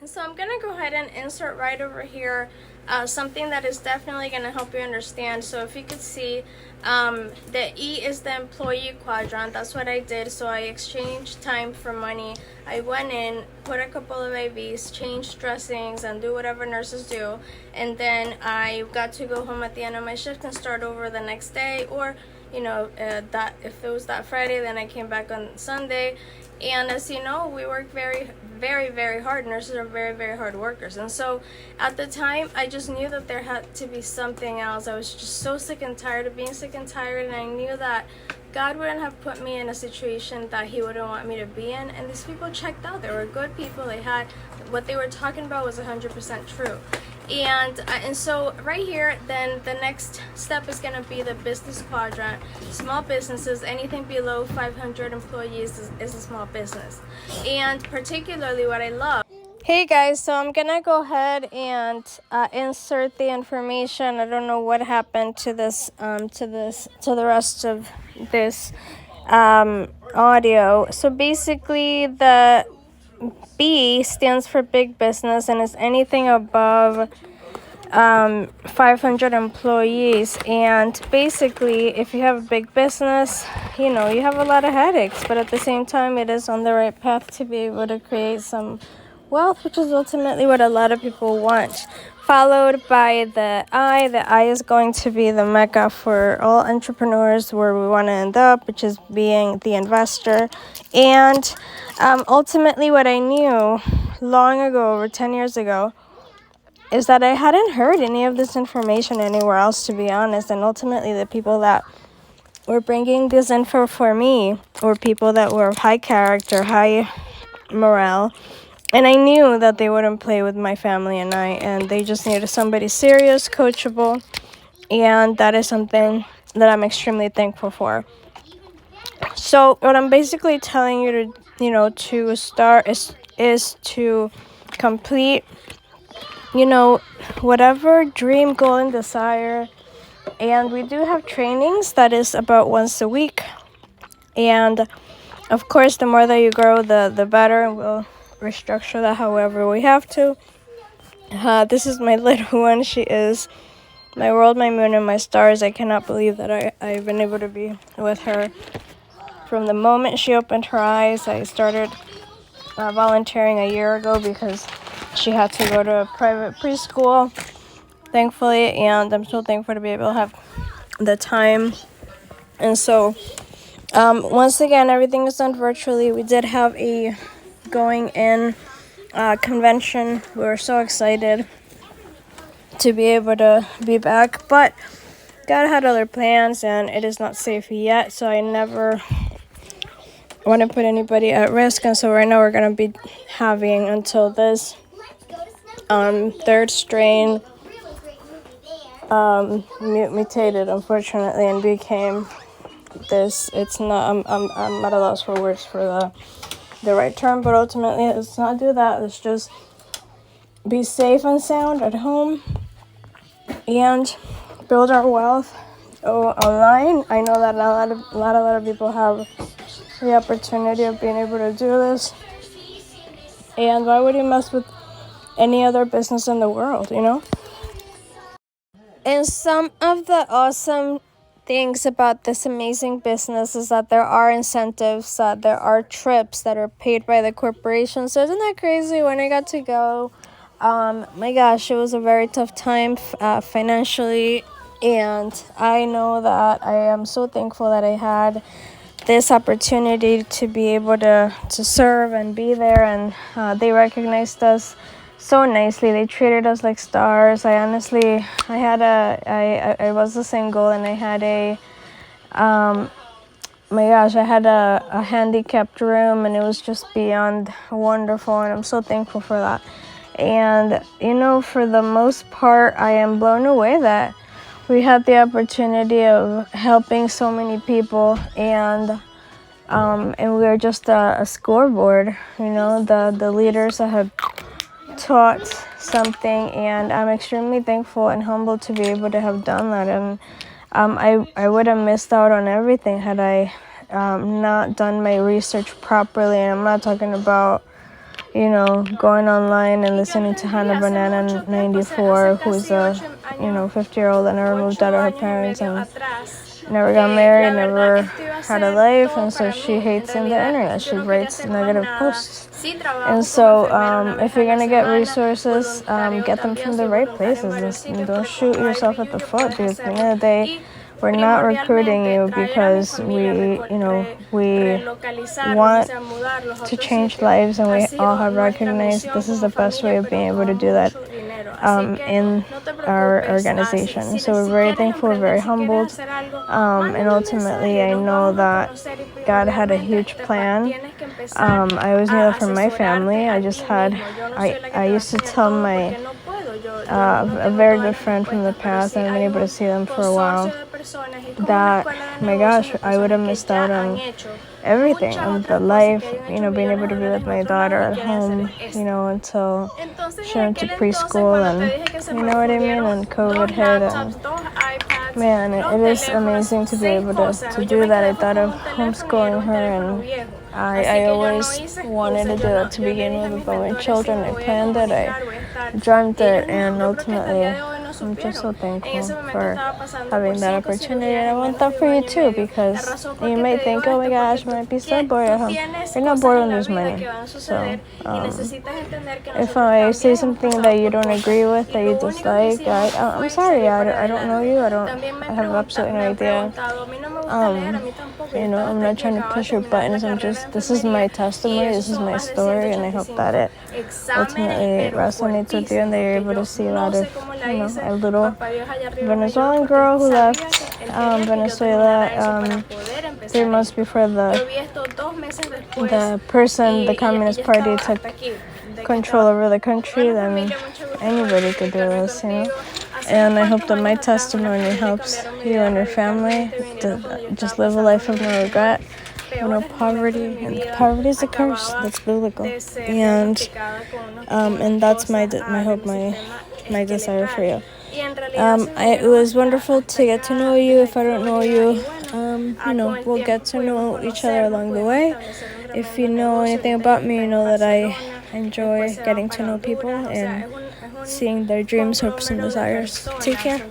So I'm gonna go ahead and insert right over here something that is definitely gonna help you understand. So if you could see, the E is the employee quadrant. That's what I did. So I exchanged time for money. I went in, put a couple of IVs, changed dressings, and do whatever nurses do. And then I got to go home at the end of my shift and start over the next day, or that if it was that Friday, then I came back on Sunday. And as you know, we work very, very, very hard. Nurses are very, very hard workers. And so at the time, I just knew that there had to be something else. I was just so sick and tired of being sick and tired. And I knew that God wouldn't have put me in a situation that He wouldn't want me to be in. And these people checked out. They were good people. They had, what they were talking about was 100% true. And so right here, then the next step is going to be the business quadrant. Small businesses, anything below 500 employees is a small business. And particularly what I love. Hey guys, so I'm gonna go ahead and insert the information. I don't know what happened to this to the rest of this audio. So basically, the B stands for big business and is anything above 500 employees. And basically, if you have a big business, you have a lot of headaches, but at the same time, it is on the right path to be able to create some wealth, which is ultimately what a lot of people want. Followed by the I. The I is going to be the mecca for all entrepreneurs, where we want to end up, which is being the investor. And ultimately, what I knew long ago, over 10 years ago, is that I hadn't heard any of this information anywhere else, to be honest. And ultimately, the people that were bringing this info for me were people that were of high character, high morale. And I knew that they wouldn't play with my family and I, and they just needed somebody serious, coachable, and that is something that I'm extremely thankful for. So what I'm basically telling you to start is to complete, whatever dream, goal, and desire. And we do have trainings that is about once a week. And of course, the more that you grow, the better. We'll restructure that however we have to. This is my little one. She is my world, my moon, and my stars. I cannot believe that I've been able to be with her from the moment she opened her eyes. I started volunteering a year ago because she had to go to a private preschool, thankfully, and I'm so thankful to be able to have the time. And so once again, everything is done virtually. We did have a going in convention. We were so excited to be able to be back, but God had other plans and it is not safe yet, so I never want to put anybody at risk. And so right now we're going to be having until this third strain mutated, unfortunately, and became this. It's not, I'm at a loss for words for the right term, but ultimately let's not do that. Let's just be safe and sound at home and build our wealth online. I know that a lot of people have the opportunity of being able to do this, and why would you mess with any other business in the world, And some of the awesome things about this amazing business is that there are incentives, that there are trips that are paid by the corporation. So isn't that crazy? When I got to go, my gosh, it was a very tough time financially, and I know that I am so thankful that I had this opportunity to be able to serve and be there, and they recognized us so nicely. They treated us like stars. I was a single, and I had I had a handicapped room, and it was just beyond wonderful, and I'm so thankful for that. And for the most part, I am blown away that we had the opportunity of helping so many people, and we are just a scoreboard. The leaders that have taught something, and I'm extremely thankful and humbled to be able to have done that. And I would have missed out on everything had I not done my research properly. And I'm not talking about going online and listening to Hannah Banana 94, who's a 50-year-old that never moved out of her parents and never got married, never had a life, and so she hates in the internet. She writes negative posts. And so if you're gonna get resources, get them from the right places, and don't shoot yourself at the foot, because at the end of the day, we're not recruiting you because we want to change lives, and we all have recognized this is the best way of being able to do that in our organization. So we're very thankful, we're very humbled, and ultimately I know that God had a huge plan. I always knew that from my family. I used to tell my a very good friend from the past, I haven't been able to see them for a while, that, my gosh, I would have missed out on everything, on the life, being able to be with my daughter at home, until she went to preschool, and you know what I mean, and COVID hit, and man, it is amazing to be able to do that. I thought of homeschooling her, and I always wanted to do it to begin with about my children. I planned it, I dreamt it, and ultimately I'm just so thankful for having that opportunity. And I want that for you too, because you might think, oh my gosh, I might be so bored at home. You're not bored when there's money. So if I say something that you don't agree with, that you dislike, I'm sorry, I don't know you, I have absolutely no idea. I'm not trying to push your buttons. This is my testimony, this is my story, and I hope that it ultimately resonates with you, and that you're able to see that if, a little Venezuelan girl who left Venezuela 3 months before the Communist Party took control over the country, then anybody could do this, And I hope that my testimony helps you and your family to just live a life of no regret, poverty. And poverty is a curse. That's biblical. And that's my hope, my desire for you. It was wonderful to get to know you. If I don't know you, we'll get to know each other along the way. If you know anything about me, you know that I enjoy getting to know people and seeing their dreams, hopes, and desires. Take care.